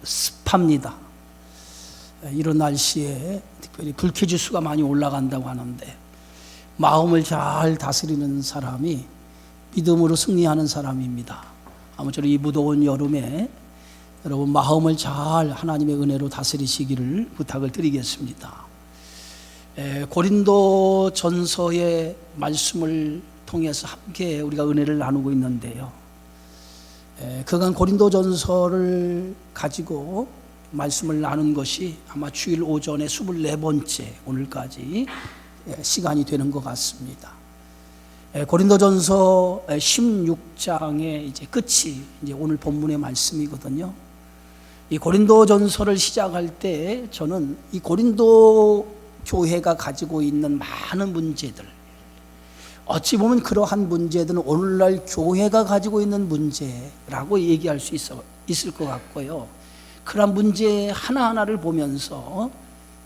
습합니다. 이런 날씨에 특별히 불쾌지수가 많이 올라간다고 하는데, 마음을 잘 다스리는 사람이 믿음으로 승리하는 사람입니다. 아무쪼록 이 무더운 여름에 여러분 마음을 잘 하나님의 은혜로 다스리시기를 부탁을 드리겠습니다. 고린도 전서의 말씀을 통해서 함께 우리가 은혜를 나누고 있는데요, 그간 고린도 전서를 가지고 말씀을 나눈 것이 아마 주일 오전에 24번째 오늘까지 시간이 되는 것 같습니다. 고린도전서 16장의 이제 끝이 이제 오늘 본문의 말씀이거든요. 이 고린도전서를 시작할 때 저는 이 고린도 교회가 가지고 있는 많은 문제들, 어찌 보면 그러한 문제들은 오늘날 교회가 가지고 있는 문제라고 얘기할 수 있을 것 같고요. 그런 문제 하나하나를 보면서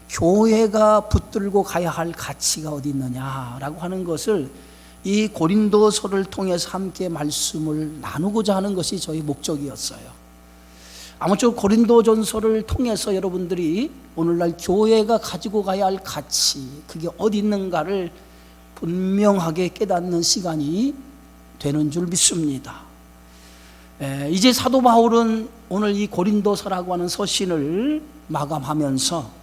교회가 붙들고 가야 할 가치가 어디 있느냐라고 하는 것을 이 고린도서를 통해서 함께 말씀을 나누고자 하는 것이 저희 목적이었어요. 아무쪼록 고린도전서를 통해서 여러분들이 오늘날 교회가 가지고 가야 할 가치, 그게 어디 있는가를 분명하게 깨닫는 시간이 되는 줄 믿습니다. 이제 사도 바울은 오늘 이 고린도서라고 하는 서신을 마감하면서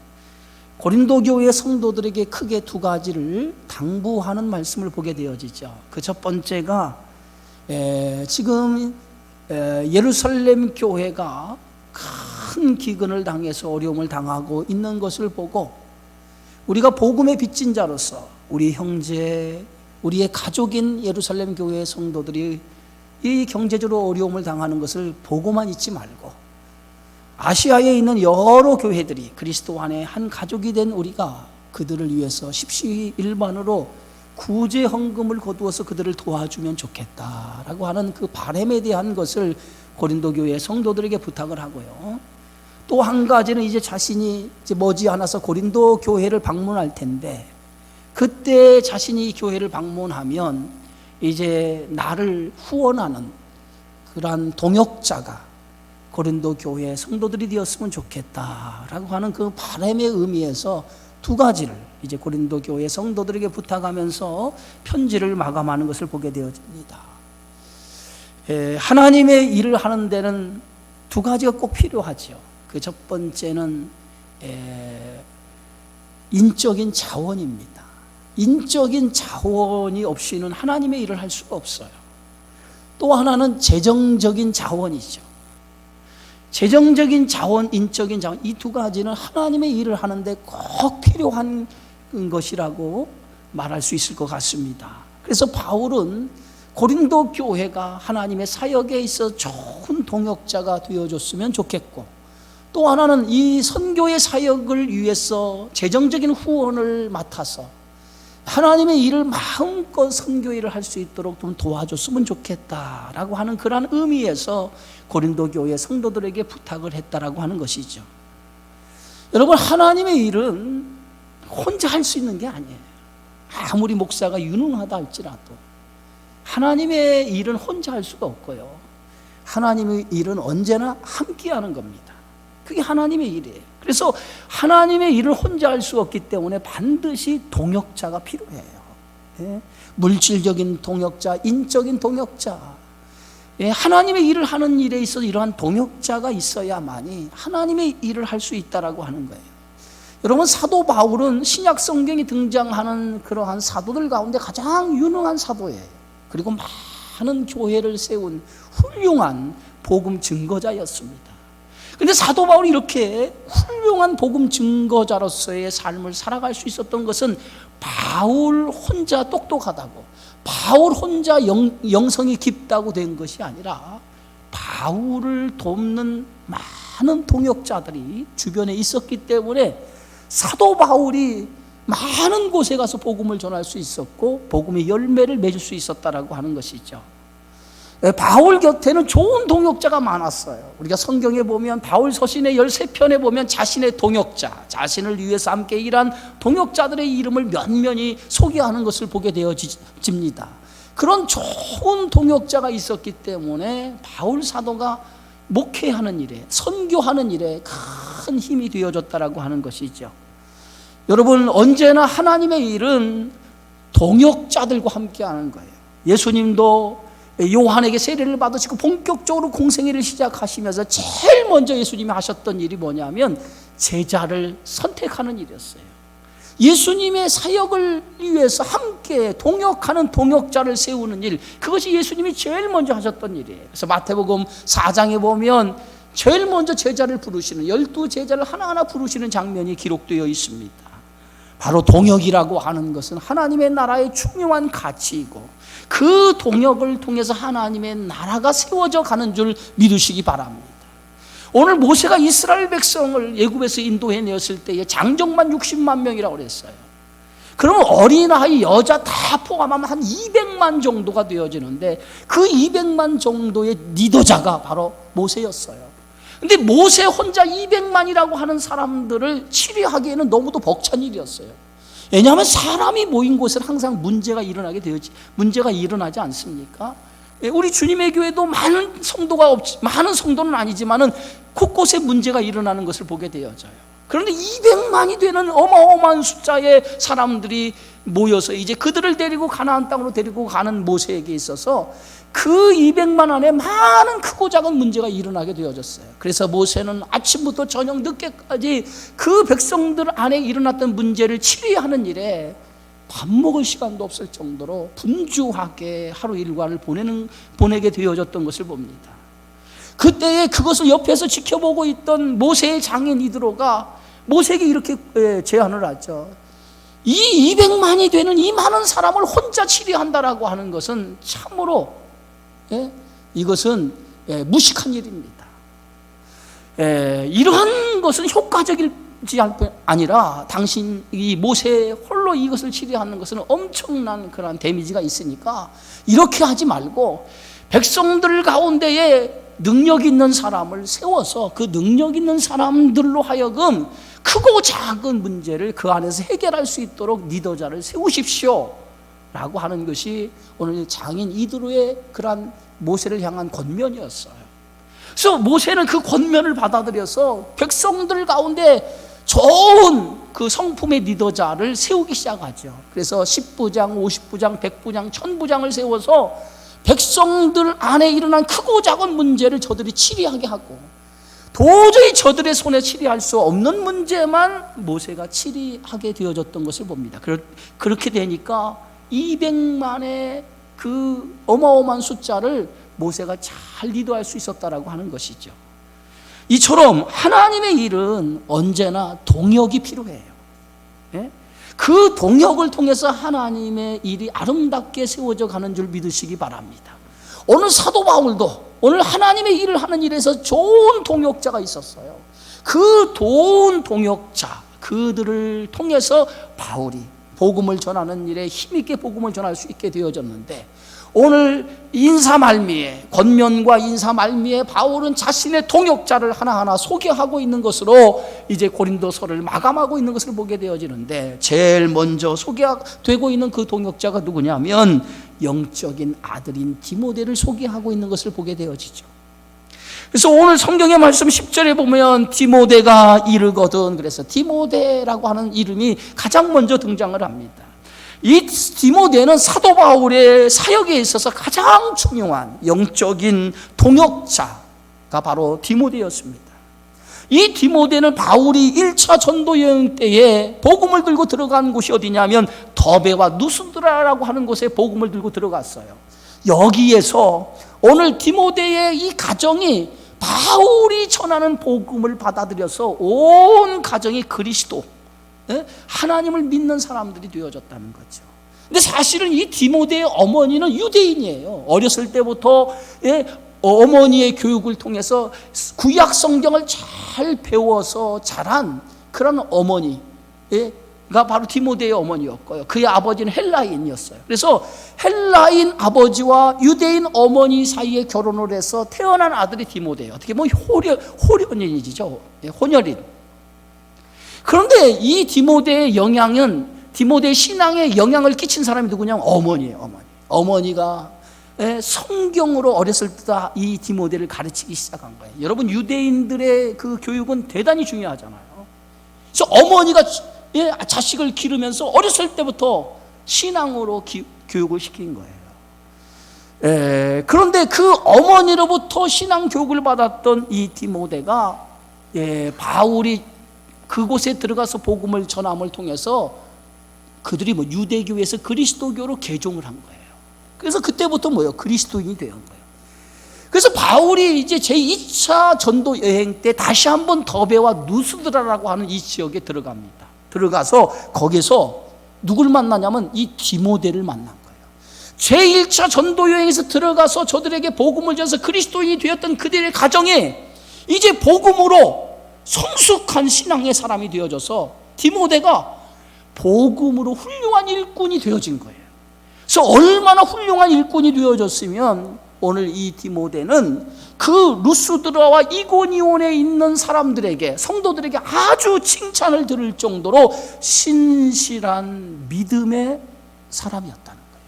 고린도 교회 성도들에게 크게 두 가지를 당부하는 말씀을 보게 되어지죠. 그 첫 번째가 지금 예루살렘 교회가 큰 기근을 당해서 어려움을 당하고 있는 것을 보고, 우리가 복음의 빚진 자로서 우리 형제, 우리의 가족인 예루살렘 교회의 성도들이 이 경제적으로 어려움을 당하는 것을 보고만 있지 말고, 아시아에 있는 여러 교회들이 그리스도 안에 한 가족이 된 우리가 그들을 위해서 십시일반으로 구제 헌금을 거두어서 그들을 도와주면 좋겠다라고 하는 그 바람에 대한 것을 고린도 교회 성도들에게 부탁을 하고요. 또 한 가지는 이제 자신이 이제 머지않아서 고린도 교회를 방문할 텐데, 그때 자신이 교회를 방문하면 이제 나를 후원하는 그러한 동역자가 고린도 교회 성도들이 되었으면 좋겠다라고 하는 그 바람의 의미에서 두 가지를 이제 고린도 교회 성도들에게 부탁하면서 편지를 마감하는 것을 보게 되어집니다. 하나님의 일을 하는 데는 두 가지가 꼭 필요하죠. 그 첫 번째는 인적인 자원입니다. 인적인 자원이 없이는 하나님의 일을 할 수가 없어요. 또 하나는 재정적인 자원이죠. 재정적인 자원, 인적인 자원, 이 두 가지는 하나님의 일을 하는데 꼭 필요한 것이라고 말할 수 있을 것 같습니다. 그래서 바울은 고린도 교회가 하나님의 사역에 있어 좋은 동역자가 되어줬으면 좋겠고, 또 하나는 이 선교의 사역을 위해서 재정적인 후원을 맡아서 하나님의 일을 마음껏 선교 일을 할 수 있도록 좀 도와줬으면 좋겠다라고 하는 그러한 의미에서 고린도 교회 성도들에게 부탁을 했다라고 하는 것이죠. 여러분, 하나님의 일은 혼자 할 수 있는 게 아니에요. 아무리 목사가 유능하다 할지라도 하나님의 일은 혼자 할 수가 없고요. 하나님의 일은 언제나 함께하는 겁니다. 그게 하나님의 일이에요. 그래서 하나님의 일을 혼자 할 수 없기 때문에 반드시 동역자가 필요해요. 물질적인 동역자, 인적인 동역자, 하나님의 일을 하는 일에 있어서 이러한 동역자가 있어야만이 하나님의 일을 할 수 있다라고 하는 거예요. 여러분, 사도 바울은 신약 성경이 등장하는 그러한 사도들 가운데 가장 유능한 사도예요. 그리고 많은 교회를 세운 훌륭한 복음 증거자였습니다. 근데 사도 바울이 이렇게 훌륭한 복음 증거자로서의 삶을 살아갈 수 있었던 것은 바울 혼자 똑똑하다고, 바울 혼자 영성이 깊다고 된 것이 아니라 바울을 돕는 많은 동역자들이 주변에 있었기 때문에 사도 바울이 많은 곳에 가서 복음을 전할 수 있었고 복음의 열매를 맺을 수 있었다라고 하는 것이죠. 바울 곁에는 좋은 동역자가 많았어요. 우리가 성경에 보면 바울 서신의 13편에 보면 자신의 동역자, 자신을 위해서 함께 일한 동역자들의 이름을 면면히 소개하는 것을 보게 되어집니다. 그런 좋은 동역자가 있었기 때문에 바울 사도가 목회하는 일에, 선교하는 일에 큰 힘이 되어줬다라고 하는 것이죠. 여러분, 언제나 하나님의 일은 동역자들과 함께하는 거예요. 예수님도 요한에게 세례를 받으시고 본격적으로 공생애를 시작하시면서 제일 먼저 예수님이 하셨던 일이 뭐냐면 제자를 선택하는 일이었어요. 예수님의 사역을 위해서 함께 동역하는 동역자를 세우는 일, 그것이 예수님이 제일 먼저 하셨던 일이에요. 그래서 마태복음 4장에 보면 제일 먼저 제자를 부르시는, 12 제자를 하나하나 부르시는 장면이 기록되어 있습니다. 바로 동역이라고 하는 것은 하나님의 나라의 중요한 가치이고, 그 동역을 통해서 하나님의 나라가 세워져 가는 줄 믿으시기 바랍니다. 오늘 모세가 이스라엘 백성을 애굽에서 인도해내었을 때에 장정만 60만 명이라고 그랬어요. 그러면 어린아이, 여자 다 포함하면 한 200만 정도가 되어지는데, 그 200만 정도의 리더자가 바로 모세였어요. 근데 모세 혼자 200만이라고 하는 사람들을 치리하기에는 너무도 벅찬 일이었어요. 왜냐하면 사람이 모인 곳은 항상 문제가 일어나지 않습니까? 우리 주님의 교회도 많은 성도는 아니지만은 곳곳에 문제가 일어나는 것을 보게 되어져요. 그런데 200만이 되는 어마어마한 숫자의 사람들이 모여서 이제 그들을 데리고 가나안 땅으로 데리고 가는 모세에게 있어서 그 200만 안에 많은 크고 작은 문제가 일어나게 되어졌어요. 그래서 모세는 아침부터 저녁 늦게까지 그 백성들 안에 일어났던 문제를 치리하는 일에 밥 먹을 시간도 없을 정도로 분주하게 하루 일과를 보내게 되어졌던 것을 봅니다. 그때에 그것을 옆에서 지켜보고 있던 모세의 장인 이드로가 모세에게 이렇게 제안을 하죠. 이 200만이 되는 이 많은 사람을 혼자 치리한다라고 하는 것은 참으로 이것은 무식한 일입니다. 이러한 것은 효과적이지 아니라 당신 이 모세 홀로 이것을 치리하는 것은 엄청난 그런 데미지가 있으니까 이렇게 하지 말고 백성들 가운데에 능력 있는 사람을 세워서 그 능력 있는 사람들로 하여금 크고 작은 문제를 그 안에서 해결할 수 있도록 리더자를 세우십시오 라고 하는 것이 오늘 장인 이드로의 그러한 모세를 향한 권면이었어요. 그래서 모세는 그 권면을 받아들여서 백성들 가운데 좋은 그 성품의 리더자를 세우기 시작하죠. 그래서 10부장, 50부장, 100부장, 1000부장을 세워서 백성들 안에 일어난 크고 작은 문제를 저들이 치리하게 하고, 도저히 저들의 손에 치리할 수 없는 문제만 모세가 치리하게 되어졌던 것을 봅니다. 그렇게 되니까 200만의 그 어마어마한 숫자를 모세가 잘 리더할 수 있었다라고 하는 것이죠. 이처럼 하나님의 일은 언제나 동역이 필요해요. 그 동역을 통해서 하나님의 일이 아름답게 세워져 가는 줄 믿으시기 바랍니다. 오늘 사도 바울도 오늘 하나님의 일을 하는 일에서 좋은 동역자가 있었어요. 그 좋은 동역자, 그들을 통해서 바울이 복음을 전하는 일에 힘있게 복음을 전할 수 있게 되어졌는데, 오늘 인사말미에, 권면과 인사말미에 바울은 자신의 동역자를 하나하나 소개하고 있는 것으로 이제 고린도서를 마감하고 있는 것을 보게 되어지는데, 제일 먼저 소개되고 있는 그 동역자가 누구냐면 영적인 아들인 디모데를 소개하고 있는 것을 보게 되어지죠. 그래서 오늘 성경의 말씀 10절에 보면 디모데가 이르거든, 그래서 디모데라고 하는 이름이 가장 먼저 등장을 합니다. 이 디모데는 사도 바울의 사역에 있어서 가장 중요한 영적인 동역자가 바로 디모데였습니다. 이 디모데는 바울이 1차 전도 여행 때에 복음을 들고 들어간 곳이 어디냐면 더베와 누스드라라고 하는 곳에 복음을 들고 들어갔어요. 여기에서 오늘 디모데의 이 가정이 바울이 전하는 복음을 받아들여서 온 가정이 그리스도, 하나님을 믿는 사람들이 되어졌다는 거죠. 근데 사실은 이 디모데의 어머니는 유대인이에요. 어렸을 때부터 어머니의 교육을 통해서 구약 성경을 잘 배워서 자란 그런 어머니가 바로 디모데의 어머니였고요. 그의 아버지는 헬라인이었어요. 그래서 헬라인 아버지와 유대인 어머니 사이에 결혼을 해서 태어난 아들이 디모데예요. 어떻게 보면 호련인이죠. 혼혈인. 그런데 이 디모데의 영향은, 디모데의 신앙에 영향을 끼친 사람이 누구냐면 어머니예요. 어머니가 성경으로 어렸을 때부터 이 디모데를 가르치기 시작한 거예요. 여러분, 유대인들의 그 교육은 대단히 중요하잖아요. 그래서 어머니가 자식을 기르면서 어렸을 때부터 신앙으로 교육을 시킨 거예요. 그런데 그 어머니로부터 신앙 교육을 받았던 이 디모데가 바울이 그곳에 들어가서 복음을 전함을 통해서 그들이 유대교에서 그리스도교로 개종을 한 거예요. 그래서 그때부터 그리스도인이 된 거예요. 그래서 바울이 이제 제2차 전도 여행 때 다시 한번 더베와 누스드라라고 하는 이 지역에 들어갑니다. 들어가서 거기서 누굴 만나냐면 이 디모데를 만난 거예요. 제1차 전도 여행에서 들어가서 저들에게 복음을 전해서 그리스도인이 되었던 그들의 가정에 이제 복음으로 성숙한 신앙의 사람이 되어져서 디모데가 복음으로 훌륭한 일꾼이 되어진 거예요. 그래서 얼마나 훌륭한 일꾼이 되어졌으면 오늘 이 디모데는 그 루스드라와 이고니온에 있는 사람들에게, 성도들에게 아주 칭찬을 들을 정도로 신실한 믿음의 사람이었다는 거예요.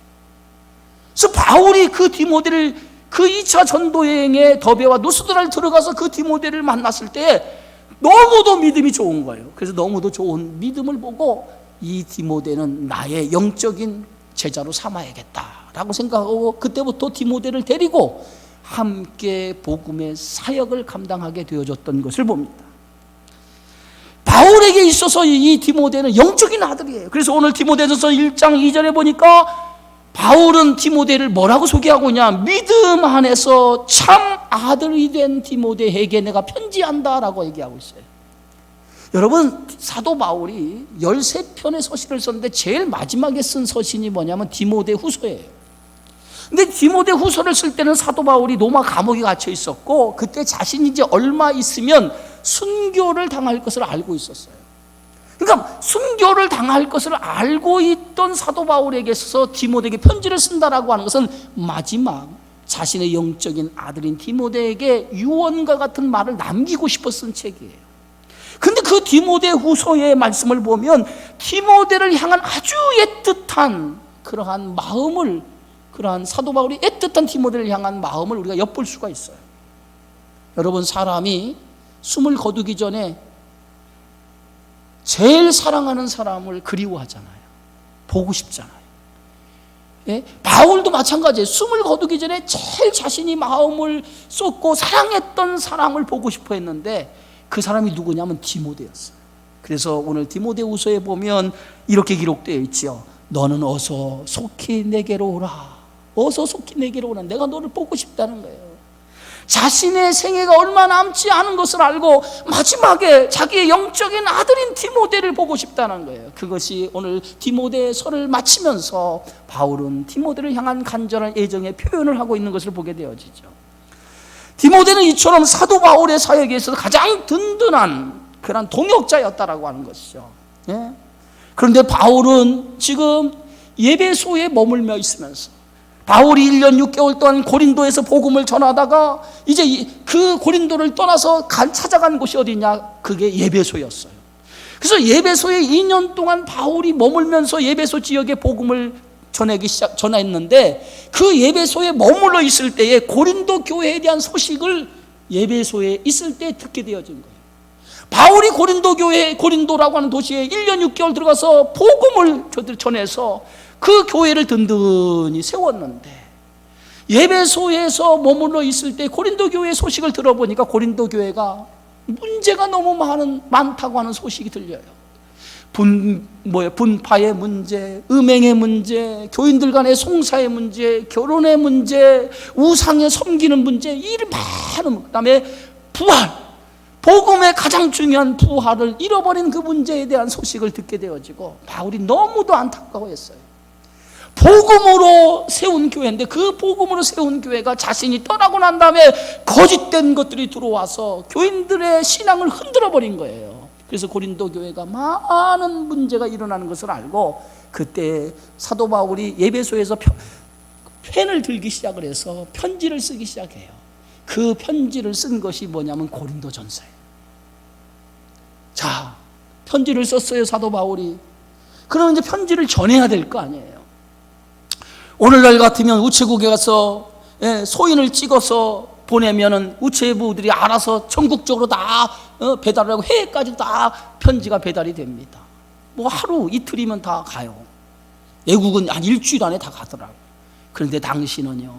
그래서 바울이 그 디모데를, 그 2차 전도 여행에 더베와 누스드라를 들어가서 그 디모데를 만났을 때 너무도 믿음이 좋은 거예요. 그래서 너무도 좋은 믿음을 보고 이 디모데는 나의 영적인 제자로 삼아야겠다라고 생각하고 그때부터 디모데를 데리고 함께 복음의 사역을 감당하게 되어졌던 것을 봅니다. 바울에게 있어서 이 디모데는 영적인 아들이에요. 그래서 오늘 디모데전서 1장 2절에 보니까 바울은 디모데를 뭐라고 소개하고 있냐? 믿음 안에서 참 아들이 된 디모데에게 내가 편지한다라고 얘기하고 있어요. 여러분, 사도 바울이 13편의 서신을 썼는데 제일 마지막에 쓴 서신이 뭐냐면 디모데 후서예요. 근데 디모데 후서를 쓸 때는 사도 바울이 로마 감옥에 갇혀 있었고 그때 자신이 이제 얼마 있으면 순교를 당할 것을 알고 있었어요. 그러니까 순교를 당할 것을 알고 있던 사도 바울에게 있어서 디모데에게 편지를 쓴다라고 하는 것은 마지막 자신의 영적인 아들인 디모데에게 유언과 같은 말을 남기고 싶어 쓴 책이에요. 근데 그 디모데 후서의 말씀을 보면 디모데를 향한 아주 애틋한 그러한 마음을, 그러한 사도 바울이 애틋한 디모데를 향한 마음을 우리가 엿볼 수가 있어요. 여러분, 사람이 숨을 거두기 전에 제일 사랑하는 사람을 그리워하잖아요. 보고 싶잖아요. 바울도 마찬가지예요. 숨을 거두기 전에 제일 자신이 마음을 쏟고 사랑했던 사람을 보고 싶어 했는데 그 사람이 누구냐면 디모데였어요. 그래서 오늘 디모데후서에 보면 이렇게 기록되어 있지요. 너는 어서 속히 내게로 오라. 어서 속히 내게로 오라. 내가 너를 보고 싶다는 거예요. 자신의 생애가 얼마 남지 않은 것을 알고 마지막에 자기의 영적인 아들인 디모데를 보고 싶다는 거예요. 그것이 오늘 디모데서를 마치면서 바울은 디모데를 향한 간절한 애정의 표현을 하고 있는 것을 보게 되어지죠. 디모데는 이처럼 사도 바울의 사역에 있어서 가장 든든한 그런 동역자였다라고 하는 것이죠. 그런데 바울은 지금 예배소에 머물며 있으면서 바울이 1년 6개월 동안 고린도에서 복음을 전하다가 이제 그 고린도를 떠나서 찾아간 곳이 어디냐? 그게 예배소였어요. 그래서 예배소에 2년 동안 바울이 머물면서 예배소 지역에 복음을 전했는데 그 예배소에 머물러 있을 때에 고린도 교회에 대한 소식을 예배소에 있을 때 듣게 되어진 거예요. 바울이 고린도 교회, 고린도라고 하는 도시에 1년 6개월 들어가서 복음을 전해서 그 교회를 든든히 세웠는데 예배소에서 머물러 있을 때 고린도 교회의 소식을 들어보니까 고린도 교회가 문제가 너무 많다고 하는 소식이 들려요. 분파의 문제, 음행의 문제, 교인들 간의 송사의 문제, 결혼의 문제, 우상에 섬기는 문제, 이 많은, 그 다음에 부활, 복음의 가장 중요한 부활을 잃어버린 그 문제에 대한 소식을 듣게 되어지고 바울이 너무도 안타까워했어요. 복음으로 세운 교회인데 그 복음으로 세운 교회가 자신이 떠나고 난 다음에 거짓된 것들이 들어와서 교인들의 신앙을 흔들어 버린 거예요. 그래서 고린도 교회가 많은 문제가 일어나는 것을 알고 그때 사도 바울이 예배소에서 펜을 들기 시작을 해서 편지를 쓰기 시작해요. 그 편지를 쓴 것이 뭐냐면 고린도전서예요. 자, 편지를 썼어요, 사도 바울이. 그럼 이제 편지를 전해야 될 거 아니에요. 오늘날 같으면 우체국에 가서 소인을 찍어서 보내면은 우체부들이 알아서 전국적으로 다 배달을 하고 해외까지 다 편지가 배달이 됩니다. 뭐 하루 이틀이면 다 가요. 외국은 한 일주일 안에 다 가더라고요. 그런데 당시는요,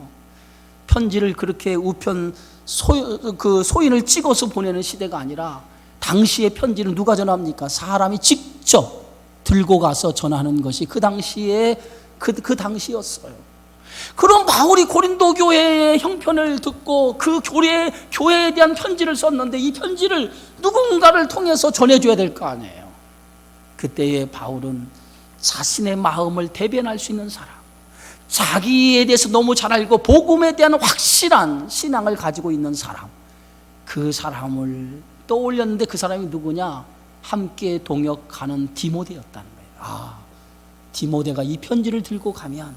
편지를 그렇게 우편 소인을 찍어서 보내는 시대가 아니라, 당시의 편지를 누가 전합니까? 사람이 직접 들고 가서 전하는 것이 그 당시에 그 당시였어요. 그럼 바울이 고린도 교회의 형편을 듣고 그 교회에 대한 편지를 썼는데, 이 편지를 누군가를 통해서 전해줘야 될 거 아니에요. 그때의 바울은 자신의 마음을 대변할 수 있는 사람, 자기에 대해서 너무 잘 알고 복음에 대한 확실한 신앙을 가지고 있는 사람, 그 사람을 떠올렸는데, 그 사람이 누구냐? 함께 동역하는 디모데였다는 거예요. 디모데가 이 편지를 들고 가면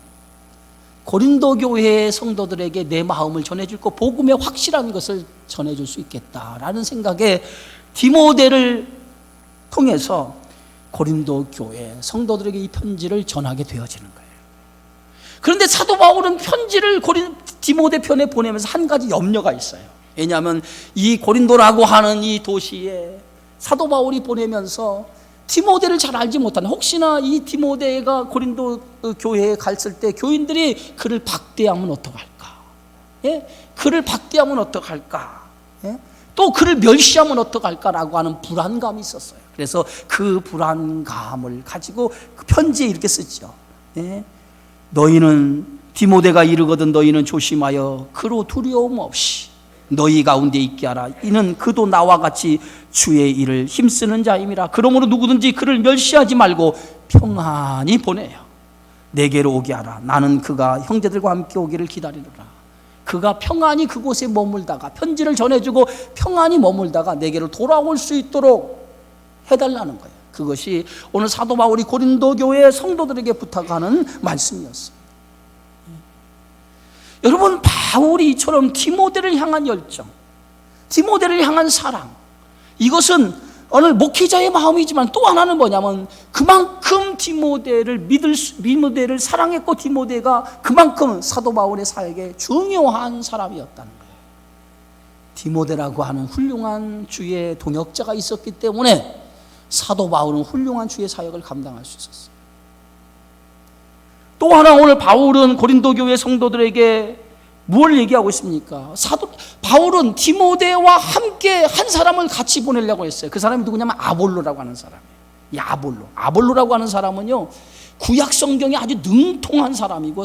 고린도 교회의 성도들에게 내 마음을 전해줄 거, 복음의 확실한 것을 전해줄 수 있겠다라는 생각에 디모데를 통해서 고린도 교회 성도들에게 이 편지를 전하게 되어지는 거예요. 그런데 사도 바울은 편지를 디모데 편에 보내면서 한 가지 염려가 있어요. 왜냐하면 이 고린도라고 하는 이 도시에 사도 바울이 보내면서 디모데를 잘 알지 못하는, 혹시나 이 디모데가 고린도 교회에 갔을 때 교인들이 그를 박대하면 어떡할까? 그를 박대하면 어떡할까? 또 그를 멸시하면 어떡할까라고 하는 불안감이 있었어요. 그래서 그 불안감을 가지고 그 편지에 이렇게 쓰죠. 너희는, 디모데가 이르거든 너희는 조심하여 그로 두려움 없이 너희 가운데 있게 하라. 이는 그도 나와 같이 주의 일을 힘쓰는 자임이라. 그러므로 누구든지 그를 멸시하지 말고 평안히 보내요. 내게로 오게 하라. 나는 그가 형제들과 함께 오기를 기다리노라. 그가 평안히 그곳에 머물다가, 편지를 전해주고 평안히 머물다가 내게로 돌아올 수 있도록 해달라는 거예요. 그것이 오늘 사도 바울이 고린도 교회 성도들에게 부탁하는 말씀이었어요. 여러분, 바울이 이처럼 디모데를 향한 열정, 디모데를 향한 사랑, 이것은 오늘 목회자의 마음이지만 또 하나는 뭐냐면, 그만큼 디모데를 사랑했고, 디모데가 그만큼 사도 바울의 사역에 중요한 사람이었다는 거예요. 디모데라고 하는 훌륭한 주의 동역자가 있었기 때문에 사도 바울은 훌륭한 주의 사역을 감당할 수 있었어요. 또 하나, 오늘 바울은 고린도 교회 성도들에게 무엇을 얘기하고 있습니까? 바울은 디모데와 함께 한 사람을 같이 보내려고 했어요. 그 사람이 누구냐면 아볼로라고 하는 사람이에요. 이 아볼로라고 하는 사람은요, 구약 성경에 아주 능통한 사람이고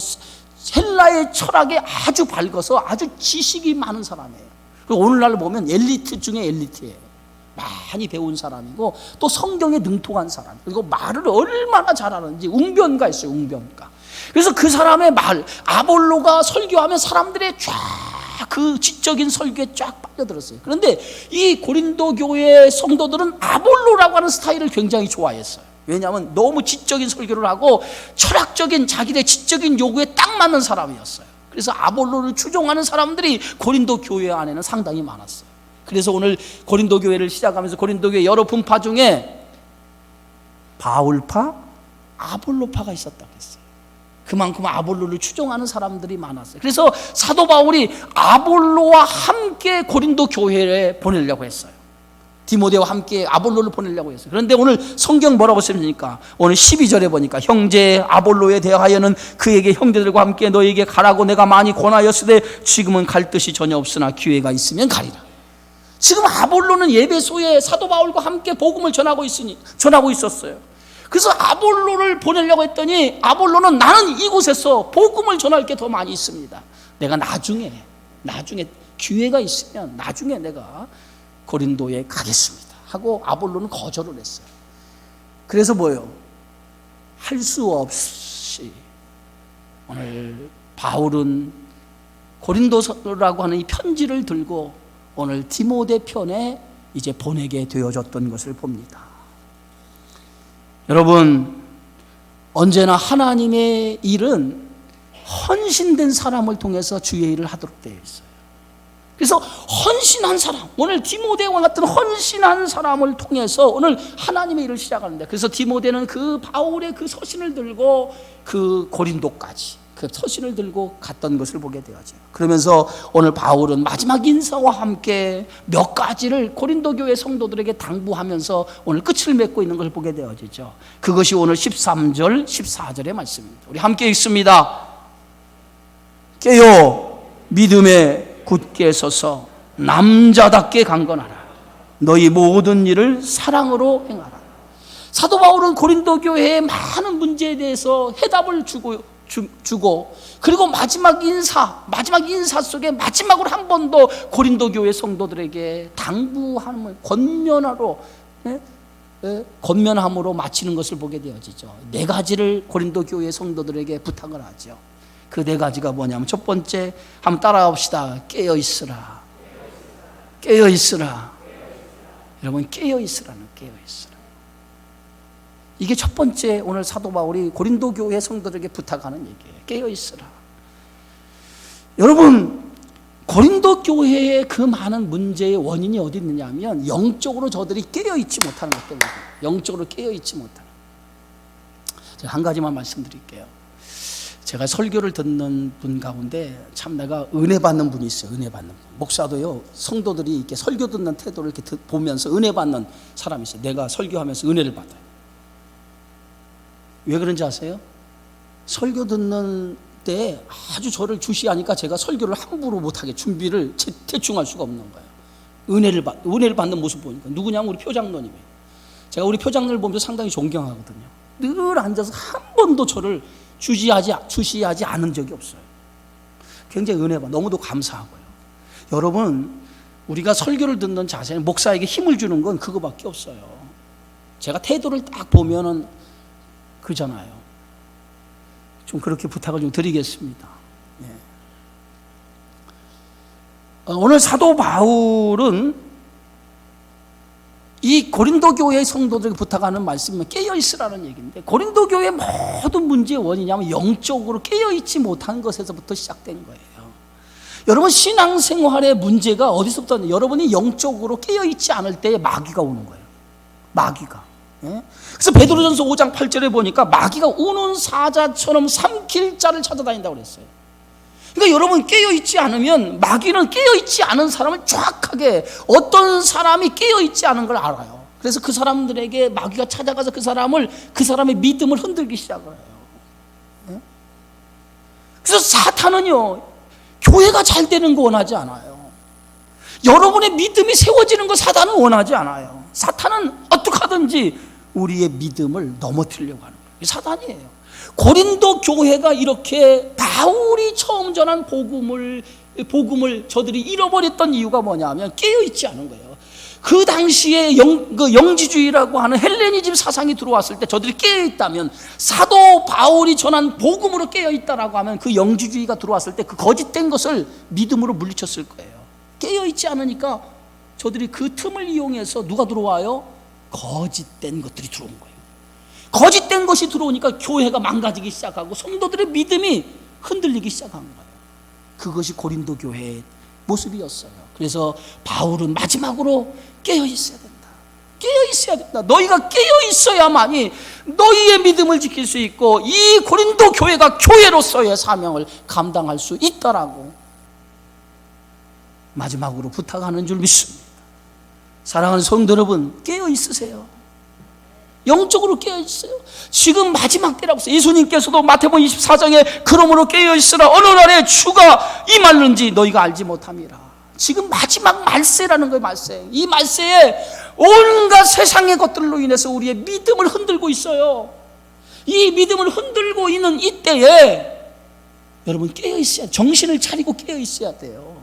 헬라의 철학에 아주 밝아서 아주 지식이 많은 사람이에요. 그리고 오늘날 보면 엘리트 중에 엘리트예요. 많이 배운 사람이고 또 성경에 능통한 사람, 그리고 말을 얼마나 잘하는지 웅변가 있어요. 웅변가. 그래서 그 사람의 말, 아볼로가 설교하면 사람들의 그 지적인 설교에 쫙 빠져들었어요. 그런데 이 고린도 교회 성도들은 아볼로라고 하는 스타일을 굉장히 좋아했어요. 왜냐하면 너무 지적인 설교를 하고 철학적인, 자기의 지적인 요구에 딱 맞는 사람이었어요. 그래서 아볼로를 추종하는 사람들이 고린도 교회 안에는 상당히 많았어요. 그래서 오늘 고린도 교회를 시작하면서 고린도 교회 여러 분파 중에 바울파, 아볼로파가 있었다고 했어요. 그만큼 아볼로를 추종하는 사람들이 많았어요. 그래서 사도 바울이 아볼로와 함께 고린도 교회에 보내려고 했어요. 디모데와 함께 아볼로를 보내려고 했어요. 그런데 오늘 성경 뭐라고 쓰십니까? 오늘 12절에 보니까 형제 아볼로에 대하여는 그에게 형제들과 함께 너에게 가라고 내가 많이 권하였으되 지금은 갈 뜻이 전혀 없으나 기회가 있으면 가리라. 지금 아볼로는 예배소에 사도 바울과 함께 복음을 전하고 있었어요. 그래서 아볼로를 보내려고 했더니 아볼로는 나는 이곳에서 복음을 전할 게 더 많이 있습니다. 내가 나중에 기회가 있으면 나중에 내가 고린도에 가겠습니다 하고 아볼로는 거절을 했어요. 그래서 뭐예요? 할 수 없이 오늘 바울은 고린도라고 하는 이 편지를 들고 오늘 디모데 편에 이제 보내게 되어졌던 것을 봅니다. 여러분, 언제나 하나님의 일은 헌신된 사람을 통해서 주의 일을 하도록 되어 있어요. 그래서 헌신한 사람, 오늘 디모데와 같은 헌신한 사람을 통해서 오늘 하나님의 일을 시작하는데, 그래서 디모데는 그 바울의 그 서신을 들고 그 고린도까지, 그 서신을 들고 갔던 것을 보게 되어져. 그러면서 오늘 바울은 마지막 인사와 함께 몇 가지를 고린도 교회 성도들에게 당부하면서 오늘 끝을 맺고 있는 것을 보게 되어지죠. 그것이 오늘 13절, 14절의 말씀입니다. 우리 함께 읽습니다. 깨어 믿음에 굳게 서서 남자답게 강건하라. 너희 모든 일을 사랑으로 행하라. 사도 바울은 고린도 교회의 많은 문제에 대해서 해답을 주고 그리고 마지막 인사 속에 마지막으로 한 번 더 고린도 교회 성도들에게 당부함을 권면함으로 마치는 것을 보게 되어지죠. 4가지를 고린도 교회 성도들에게 부탁을 하죠. 그 4가지가 뭐냐면 첫 번째, 한번 따라가 봅시다. 깨어 있으라. 깨어 있으라. 여러분, 깨어 있으라는 깨어 있으라. 이게 첫 번째 오늘 사도 바울이 고린도 교회 성도들에게 부탁하는 얘기예요. 깨어 있으라. 여러분, 고린도 교회의 그 많은 문제의 원인이 어디 있느냐 하면 영적으로 저들이 깨어 있지 못하는 것 때문에, 영적으로 깨어 있지 못하는. 제가 한 가지만 말씀드릴게요. 제가 설교를 듣는 분 가운데 참 내가 은혜 받는 분이 있어요. 은혜 받는 분. 목사도요, 성도들이 이렇게 설교 듣는 태도를 이렇게 보면서 은혜 받는 사람이 있어요. 내가 설교하면서 은혜를 받아요. 왜 그런지 아세요? 설교 듣는 때 아주 저를 주시하니까 제가 설교를 함부로 못하게 준비를 대충 할 수가 없는 거예요. 은혜를 받는 모습 보니까. 누구냐면 우리 표장로님이에요. 제가 우리 표장로를 보면서 상당히 존경하거든요. 늘 앉아서 한 번도 저를 주시하지 않은 적이 없어요. 굉장히 은혜 받아. 너무도 감사하고요. 여러분, 우리가 설교를 듣는 자세는 목사에게 힘을 주는 건 그거밖에 없어요. 제가 태도를 딱 보면은 그잖아요. 좀 그렇게 부탁을 좀 드리겠습니다. 네. 오늘 사도 바울은 이 고린도 교회의 성도들에게 부탁하는 말씀은 깨어 있으라는 얘기인데, 고린도 교회의 모든 문제의 원인이냐면 영적으로 깨어 있지 못한 것에서부터 시작된 거예요. 여러분, 신앙생활의 문제가 어디서부터, 여러분이 영적으로 깨어 있지 않을 때에 마귀가 오는 거예요. 마귀가. 예? 그래서 베드로전서 5장 8절에 보니까 마귀가 우는 사자처럼 삼킬 자를 찾아다닌다고 그랬어요. 그러니까 여러분, 깨어있지 않으면, 마귀는 깨어있지 않은 사람을 정확하게, 어떤 사람이 깨어있지 않은 걸 알아요. 그래서 그 사람들에게 마귀가 찾아가서 그 사람의 믿음을 흔들기 시작을 해요. 예? 그래서 사탄은요, 교회가 잘 되는 거 원하지 않아요. 여러분의 믿음이 세워지는 거 사탄은 원하지 않아요. 사탄은 어떻게 하든지 우리의 믿음을 넘어뜨리려고 하는 거예요. 사단이에요. 고린도 교회가 이렇게 바울이 처음 전한 복음을 저들이 잃어버렸던 이유가 뭐냐면 깨어있지 않은 거예요. 그 당시에 영지주의라고 하는 헬레니즘 사상이 들어왔을 때 저들이 깨어있다면, 사도 바울이 전한 복음으로 깨어있다라고 하면 그 영지주의가 들어왔을 때 그 거짓된 것을 믿음으로 물리쳤을 거예요. 깨어있지 않으니까 저들이 그 틈을 이용해서 누가 들어와요? 거짓된 것들이 들어온 거예요. 거짓된 것이 들어오니까 교회가 망가지기 시작하고 성도들의 믿음이 흔들리기 시작한 거예요. 그것이 고린도 교회의 모습이었어요. 그래서 바울은 마지막으로 깨어 있어야 된다. 깨어 있어야 된다. 너희가 깨어 있어야만이 너희의 믿음을 지킬 수 있고 이 고린도 교회가 교회로서의 사명을 감당할 수 있다라고 마지막으로 부탁하는 줄 믿습니다. 사랑하는 성도 여러분, 깨어 있으세요. 영적으로 깨어 있어요. 지금 마지막 때라고 했어요. 예수님께서도 마태복음 24장에 그러므로 깨어 있으라, 어느 날에 주가 임하는지 너희가 알지 못함이라. 지금 마지막 말세라는 거예요. 말세. 이 말세에 온갖 세상의 것들로 인해서 우리의 믿음을 흔들고 있어요. 이 믿음을 흔들고 있는 이때에 여러분 깨어 있어야, 정신을 차리고 깨어 있어야 돼요.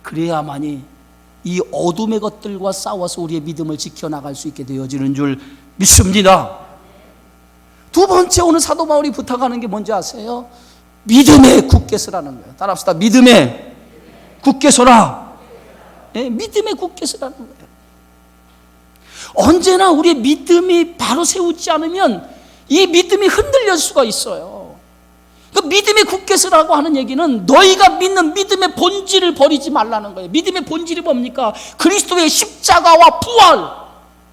그래야만이 이 어둠의 것들과 싸워서 우리의 믿음을 지켜나갈 수 있게 되어지는 줄 믿습니다. 두 번째, 오늘 사도 바울이 부탁하는 게 뭔지 아세요? 믿음에 굳게 서라는 거예요. 따라합시다. 믿음에 굳게 서라. 네, 믿음에 굳게 서라는 거예요. 언제나 우리의 믿음이 바로 세우지 않으면 이 믿음이 흔들릴 수가 있어요. 그 믿음의 굳게 서라고 하는 얘기는 너희가 믿는 믿음의 본질을 버리지 말라는 거예요. 믿음의 본질이 뭡니까? 그리스도의 십자가와 부활.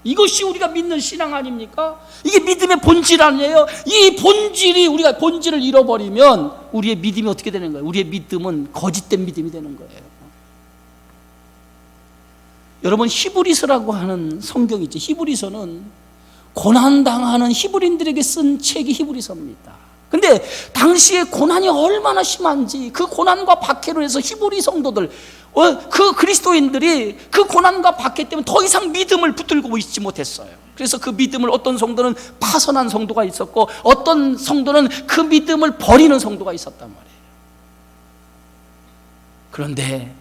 이것이 우리가 믿는 신앙 아닙니까? 이게 믿음의 본질 아니에요? 이 본질이, 우리가 본질을 잃어버리면 우리의 믿음이 어떻게 되는 거예요? 우리의 믿음은 거짓된 믿음이 되는 거예요. 여러분, 히브리서라고 하는 성경이 있죠. 히브리서는 고난당하는 히브리인들에게 쓴 책이 히브리서입니다. 근데 당시에 고난이 얼마나 심한지, 그 고난과 박해로 해서 히브리 성도들, 그 그리스도인들이 그 고난과 박해 때문에 더 이상 믿음을 붙들고 있지 못했어요. 그래서 그 믿음을 어떤 성도는 파선한 성도가 있었고, 어떤 성도는 그 믿음을 버리는 성도가 있었단 말이에요. 그런데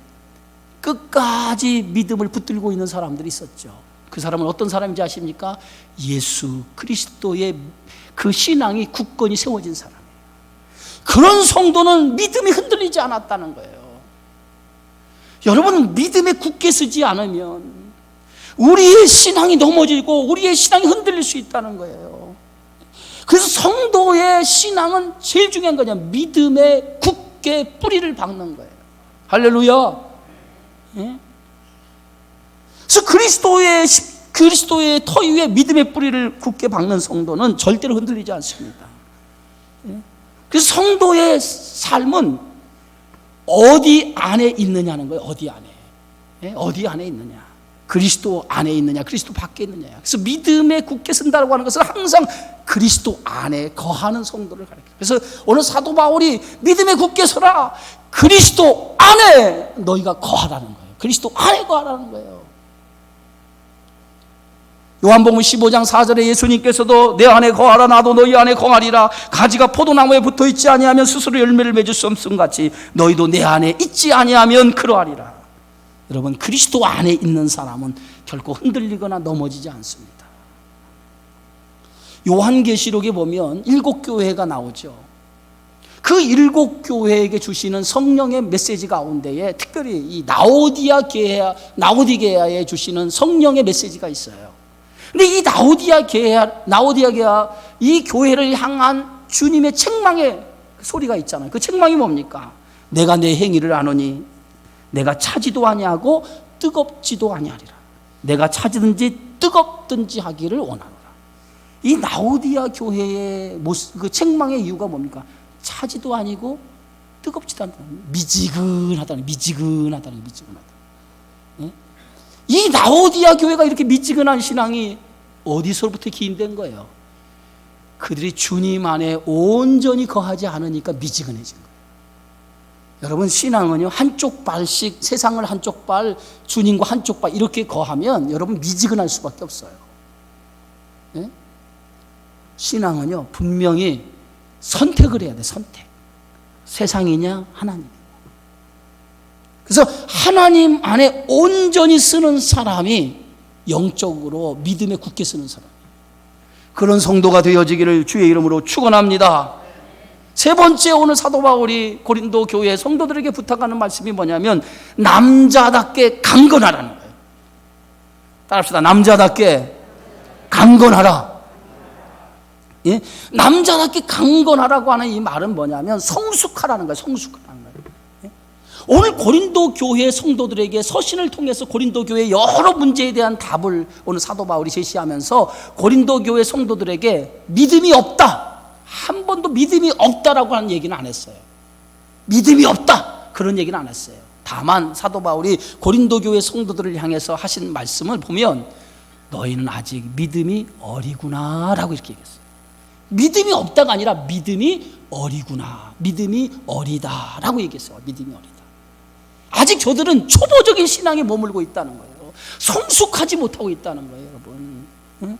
끝까지 믿음을 붙들고 있는 사람들이 있었죠. 그 사람은 어떤 사람인지 아십니까? 예수 그리스도의 그 신앙이 굳건히 세워진 사람이에요. 그런 성도는 믿음이 흔들리지 않았다는 거예요. 여러분, 믿음에 굳게 서지 않으면 우리의 신앙이 넘어지고 우리의 신앙이 흔들릴 수 있다는 거예요. 그래서 성도의 신앙은 제일 중요한 거냐? 믿음에 굳게 뿌리를 박는 거예요. 할렐루야. 예? 그래서 그리스도의 터 위에 믿음의 뿌리를 굳게 박는 성도는 절대로 흔들리지 않습니다. 예? 그래서 성도의 삶은 어디 안에 있느냐는 거예요. 어디 안에. 예? 어디 안에 있느냐. 그리스도 안에 있느냐, 그리스도 밖에 있느냐. 그래서 믿음에 굳게 쓴다고 하는 것은 항상 그리스도 안에 거하는 성도를 가리켜요. 그래서 오늘 사도 바울이 믿음에 굳게 서라, 그리스도 안에 너희가 거하라는 거예요. 그리스도 안에 거하라는 거예요. 요한복음 15장 4절에 예수님께서도 내 안에 거하라, 나도 너희 안에 거하리라. 가지가 포도나무에 붙어있지 아니하면 스스로 열매를 맺을 수 없음 같이 너희도 내 안에 있지 아니하면 그러하리라. 여러분, 그리스도 안에 있는 사람은 결코 흔들리거나 넘어지지 않습니다. 요한계시록에 보면 7교회가 나오죠. 그 7교회에게 주시는 성령의 메시지 가운데에 특별히 이 나오디게아에 주시는 성령의 메시지가 있어요. 근데 이 나오디게아 이 교회를 향한 주님의 책망의 소리가 있잖아요. 그 책망이 뭡니까? 내가 내 행위를 아노니 내가 차지도 아니하고 뜨겁지도 아니하리라. 내가 차지든지 뜨겁든지 하기를 원하노라. 이 나오디아 교회의 그 책망의 이유가 뭡니까? 차지도 아니고 뜨겁지도 않다. 미지근하다. 예? 이 나오디아 교회가 이렇게 미지근한 신앙이 어디서부터 기인된 거예요? 그들이 주님 안에 온전히 거하지 않으니까 미지근해진 거예요. 여러분, 신앙은요, 한쪽 발씩, 세상을 한쪽 발, 주님과 한쪽 발 이렇게 거하면 여러분 미지근할 수밖에 없어요. 예? 신앙은요, 분명히 선택을 해야 돼. 선택. 세상이냐 하나님이냐. 그래서 하나님 안에 온전히 쓰는 사람이 영적으로 믿음에 굳게 쓰는 사람, 그런 성도가 되어지기를 주의 이름으로 축원합니다. 세 번째, 오늘 사도 바울이 고린도 교회 성도들에게 부탁하는 말씀이 뭐냐면 남자답게 강건하라는 거예요. 따라합시다. 남자답게 강건하라. 예? 남자답게 강건하라고 하는 이 말은 뭐냐면 성숙하라는 거예요. 성숙하라는 거예요. 예? 오늘 고린도 교회 성도들에게 서신을 통해서 고린도 교회 여러 문제에 대한 답을 오늘 사도 바울이 제시하면서 고린도 교회 성도들에게 믿음이 없다, 한 번도 믿음이 없다라고 하는 얘기는 안 했어요. 믿음이 없다 그런 얘기는 안 했어요. 다만 사도 바울이 고린도 교회 성도들을 향해서 하신 말씀을 보면 너희는 아직 믿음이 어리구나 라고 이렇게 얘기했어요. 믿음이 없다가 아니라 믿음이 어리구나, 믿음이 어리다 라고 얘기했어요. 믿음이 어리다. 아직 저들은 초보적인 신앙에 머물고 있다는 거예요. 성숙하지 못하고 있다는 거예요, 여러분. 응?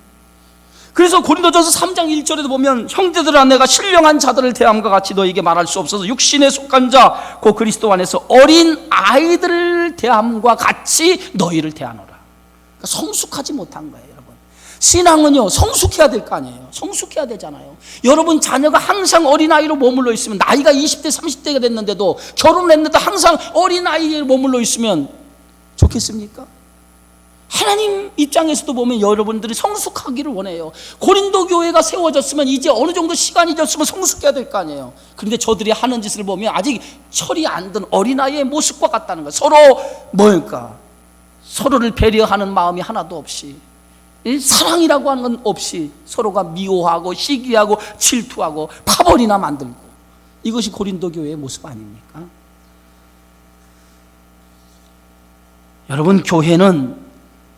그래서 고린도전서 3장 1절에도 보면 형제들아, 내가 신령한 자들을 대함과 같이 너에게 말할 수 없어서 육신에 속한 자 곧 그리스도 안에서 어린 아이들을 대함과 같이 너희를 대하노라. 그러니까 성숙하지 못한 거예요, 여러분. 신앙은요, 성숙해야 될 거 아니에요. 성숙해야 되잖아요. 여러분 자녀가 항상 어린아이로 머물러 있으면, 나이가 20대 30대가 됐는데도, 결혼을 했는데도 항상 어린아이로 머물러 있으면 좋겠습니까? 하나님 입장에서도 보면 여러분들이 성숙하기를 원해요. 고린도 교회가 세워졌으면 이제 어느 정도 시간이 졌으면 성숙해야 될 거 아니에요. 그런데 저들이 하는 짓을 보면 아직 철이 안 든 어린아이의 모습과 같다는 거예요. 서로 뭐니까 서로를 배려하는 마음이 하나도 없이 이 사랑이라고 하는 건 없이 서로가 미워하고 시기하고 질투하고 파벌이나 만들고, 이것이 고린도 교회의 모습 아닙니까? 여러분, 교회는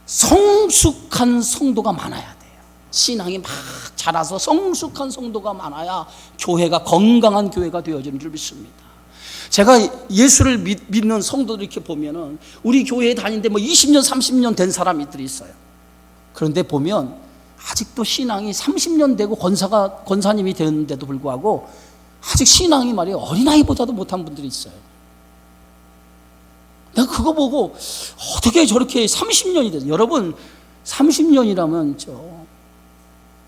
성숙한 성도가 많아야 돼요. 신앙이 막 자라서 성숙한 성도가 많아야 교회가 건강한 교회가 되어지는 줄 믿습니다. 제가 예수를 믿는 성도들 이렇게 보면은 우리 교회에 다니는데 20년, 30년 된 사람들이 있어요. 그런데 보면 아직도 신앙이 30년 되고 권사님이 되는데도 불구하고 아직 신앙이 말이에요, 어린아이보다도 못한 분들이 있어요. 내가 그거 보고 어떻게 저렇게 30년이 돼서, 여러분 30년이라면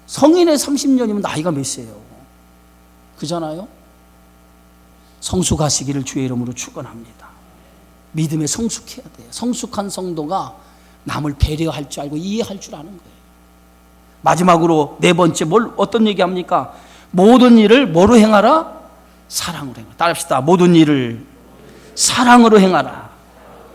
성인의 30년이면 나이가 몇이에요? 그잖아요? 성숙하시기를 주의 이름으로 축원합니다. 믿음에 성숙해야 돼요. 성숙한 성도가 남을 배려할 줄 알고 이해할 줄 아는 거예요. 마지막으로 네 번째, 어떤 얘기합니까? 모든 일을 뭐로 행하라? 사랑으로 행하라. 따라합시다. 모든 일을 사랑으로 행하라.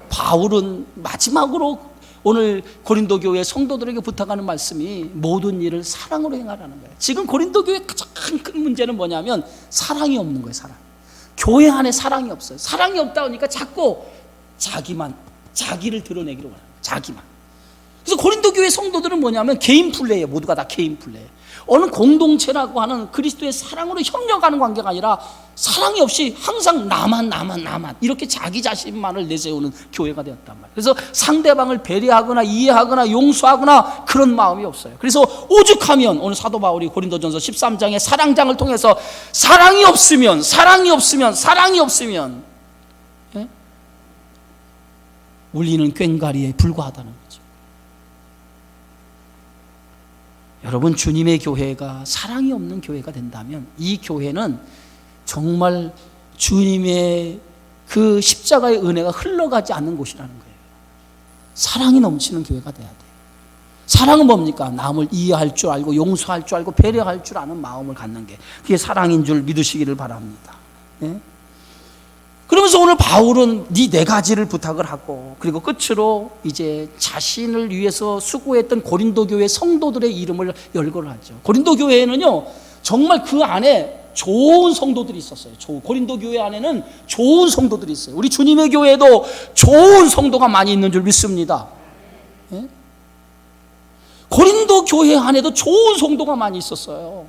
바울은 마지막으로 오늘 고린도 교회 성도들에게 부탁하는 말씀이 모든 일을 사랑으로 행하라는 거예요. 지금 고린도 교회 가장 큰 문제는 뭐냐면 사랑이 없는 거예요. 사랑. 교회 안에 사랑이 없어요. 사랑이 없다 보니까 자꾸 자기를 드러내기로 원해요. 자기만. 그래서 고린도 교회 성도들은 뭐냐면 개인 플레이예요. 모두가 다 개인 플레이. 어느 공동체라고 하는 그리스도의 사랑으로 협력하는 관계가 아니라 사랑이 없이 항상 나만 이렇게 자기 자신만을 내세우는 교회가 되었단 말이에요. 그래서 상대방을 배려하거나 이해하거나 용서하거나 그런 마음이 없어요. 그래서 오죽하면 오늘 사도 바울이 고린도전서 13장의 사랑장을 통해서 사랑이 없으면 예? 울리는 꽹과리에 불과하다는 거죠. 여러분, 주님의 교회가 사랑이 없는 교회가 된다면 이 교회는 정말 주님의 그 십자가의 은혜가 흘러가지 않는 곳이라는 거예요. 사랑이 넘치는 교회가 돼야 돼요. 사랑은 뭡니까? 남을 이해할 줄 알고 용서할 줄 알고 배려할 줄 아는 마음을 갖는 게, 그게 사랑인 줄 믿으시기를 바랍니다. 네? 그러면서 오늘 바울은 네 가지를 부탁을 하고, 그리고 끝으로 이제 자신을 위해서 수고했던 고린도 교회 성도들의 이름을 열거를 하죠. 고린도 교회에는요 정말 그 안에 좋은 성도들이 있었어요. 고린도 교회 안에는 좋은 성도들이 있어요. 우리 주님의 교회에도 좋은 성도가 많이 있는 줄 믿습니다. 예? 고린도 교회 안에도 좋은 성도가 많이 있었어요.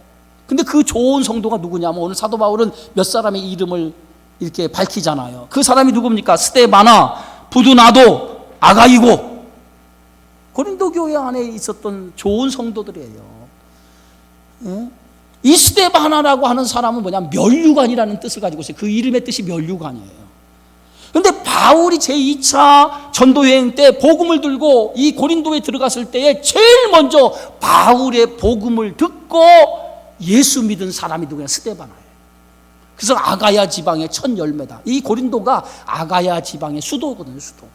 근데 그 좋은 성도가 누구냐면 오늘 사도 바울은 몇 사람의 이름을 이렇게 밝히잖아요. 그 사람이 누굽니까? 스데바나, 부두나도, 아가이고. 고린도 교회 안에 있었던 좋은 성도들이에요. 예? 이 스데바나라고 하는 사람은 뭐냐면 면류관이라는 뜻을 가지고 있어요. 그 이름의 뜻이 면류관이에요. 그런데 바울이 제2차 전도여행 때 복음을 들고 이 고린도에 들어갔을 때에 제일 먼저 바울의 복음을 듣고 예수 믿은 사람이 누구냐? 스데바나예요. 그래서 아가야 지방의 첫 열매다. 이 고린도가 아가야 지방의 수도거든요. 수도.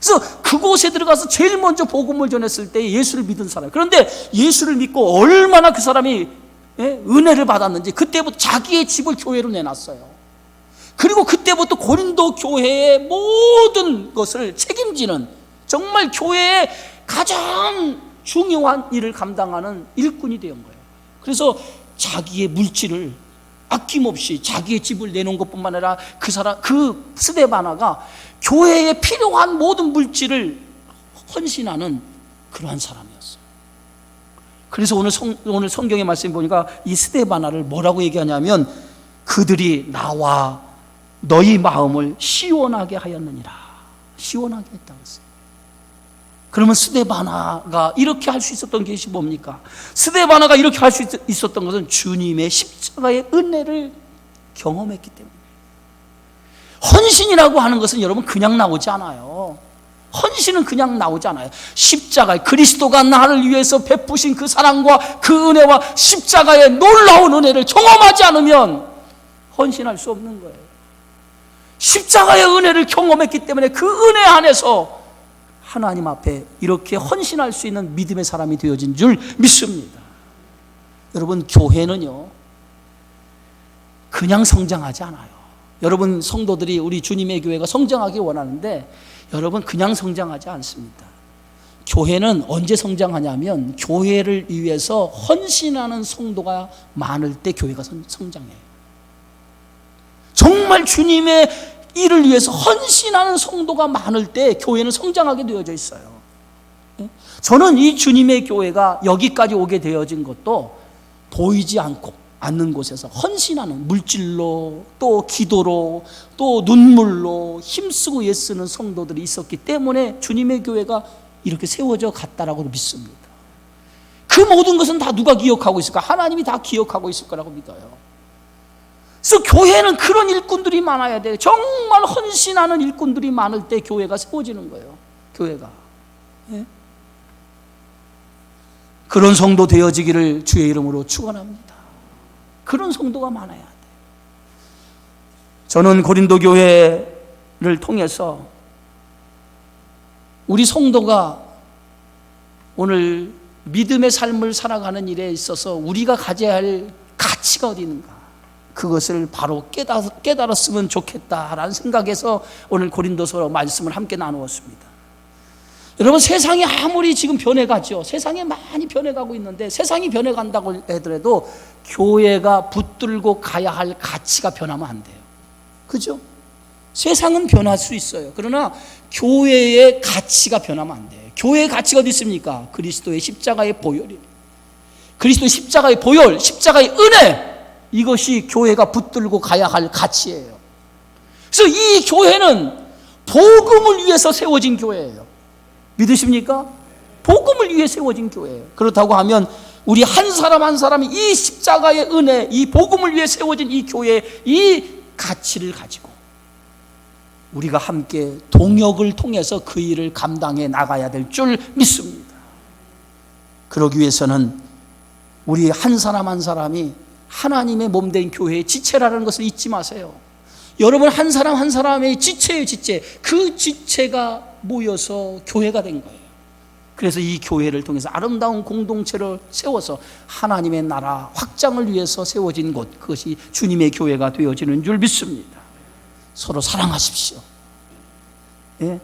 그래서 그곳에 들어가서 제일 먼저 복음을 전했을 때 예수를 믿은 사람. 그런데 예수를 믿고 얼마나 그 사람이 은혜를 받았는지 그때부터 자기의 집을 교회로 내놨어요. 그리고 그때부터 고린도 교회의 모든 것을 책임지는, 정말 교회의 가장 중요한 일을 감당하는 일꾼이 된 거예요. 그래서 자기의 물질을 아낌없이 자기의 집을 내놓은 것뿐만 아니라 그 스데바나가 교회에 필요한 모든 물질을 헌신하는 그러한 사람이었어요. 그래서 오늘 성경의 말씀 보니까 이 스데바나를 뭐라고 얘기하냐면 그들이 나와 너희 마음을 시원하게 하였느니라. 시원하게 했다고 했어요. 그러면 스데바나가 이렇게 할 수 있었던 것이 뭡니까? 스데바나가 이렇게 할 수 있었던 것은 주님의 십자가의 은혜를 경험했기 때문에. 헌신이라고 하는 것은 여러분 그냥 나오지 않아요. 헌신은 그냥 나오지 않아요. 십자가, 그리스도가 나를 위해서 베푸신 그 사랑과 그 은혜와 십자가의 놀라운 은혜를 경험하지 않으면 헌신할 수 없는 거예요. 십자가의 은혜를 경험했기 때문에 그 은혜 안에서 하나님 앞에 이렇게 헌신할 수 있는 믿음의 사람이 되어진 줄 믿습니다. 여러분, 교회는요 그냥 성장하지 않아요. 여러분 성도들이 우리 주님의 교회가 성장하기 원하는데 여러분 그냥 성장하지 않습니다. 교회는 언제 성장하냐면 교회를 위해서 헌신하는 성도가 많을 때 교회가 성장해요. 정말 주님의 일을 위해서 헌신하는 성도가 많을 때 교회는 성장하게 되어져 있어요. 저는 이 주님의 교회가 여기까지 오게 되어진 것도 보이지 않는 곳에서 헌신하는, 물질로 또 기도로 또 눈물로 힘쓰고 애쓰는 성도들이 있었기 때문에 주님의 교회가 이렇게 세워져 갔다라고 믿습니다. 그 모든 것은 다 누가 기억하고 있을까? 하나님이 다 기억하고 있을 거라고 믿어요. 그래서 교회는 그런 일꾼들이 많아야 돼요. 정말 헌신하는 일꾼들이 많을 때 교회가 세워지는 거예요. 교회가. 예? 그런 성도 되어지기를 주의 이름으로 축원합니다. 그런 성도가 많아야 돼요. 저는 고린도 교회를 통해서 우리 성도가 오늘 믿음의 삶을 살아가는 일에 있어서 우리가 가져야 할 가치가 어디 있는가, 그것을 바로 깨달았으면 좋겠다라는 생각에서 오늘 고린도서 말씀을 함께 나누었습니다. 여러분, 세상이 아무리 지금 변해가죠. 세상이 많이 변해가고 있는데, 세상이 변해간다고 하더라도 교회가 붙들고 가야 할 가치가 변하면 안 돼요. 그죠? 세상은 변할 수 있어요. 그러나 교회의 가치가 변하면 안 돼요. 교회의 가치가 어디 있습니까? 그리스도의 십자가의 보혈이에요. 그리스도의 십자가의 보혈, 십자가의 은혜, 이것이 교회가 붙들고 가야 할 가치예요. 그래서 이 교회는 복음을 위해서 세워진 교회예요. 믿으십니까? 복음을 위해 세워진 교회예요. 그렇다고 하면 우리 한 사람 한 사람이 이 십자가의 은혜, 이 복음을 위해 세워진 이 교회의 이 가치를 가지고 우리가 함께 동역을 통해서 그 일을 감당해 나가야 될 줄 믿습니다. 그러기 위해서는 우리 한 사람 한 사람이 하나님의 몸된 교회의 지체라는 것을 잊지 마세요. 여러분, 한 사람 한 사람의 지체예요. 지체. 그 지체가 모여서 교회가 된 거예요. 그래서 이 교회를 통해서 아름다운 공동체를 세워서 하나님의 나라 확장을 위해서 세워진 곳, 그것이 주님의 교회가 되어지는 줄 믿습니다. 서로 사랑하십시오. 예?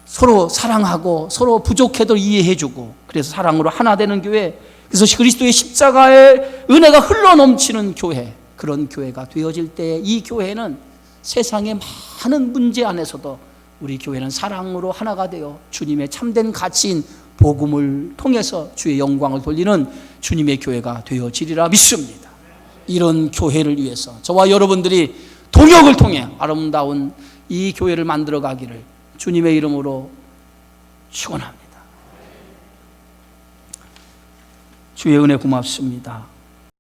서로 사랑하고 서로 부족해도 이해해주고, 그래서 사랑으로 하나 되는 교회, 그래서 그리스도의 십자가의 은혜가 흘러넘치는 교회, 그런 교회가 되어질 때 이 교회는 세상의 많은 문제 안에서도 우리 교회는 사랑으로 하나가 되어 주님의 참된 가치인 복음을 통해서 주의 영광을 돌리는 주님의 교회가 되어지리라 믿습니다. 이런 교회를 위해서 저와 여러분들이 동역을 통해 아름다운 이 교회를 만들어 가기를 주님의 이름으로 축원합니다. 주의 은혜 고맙습니다.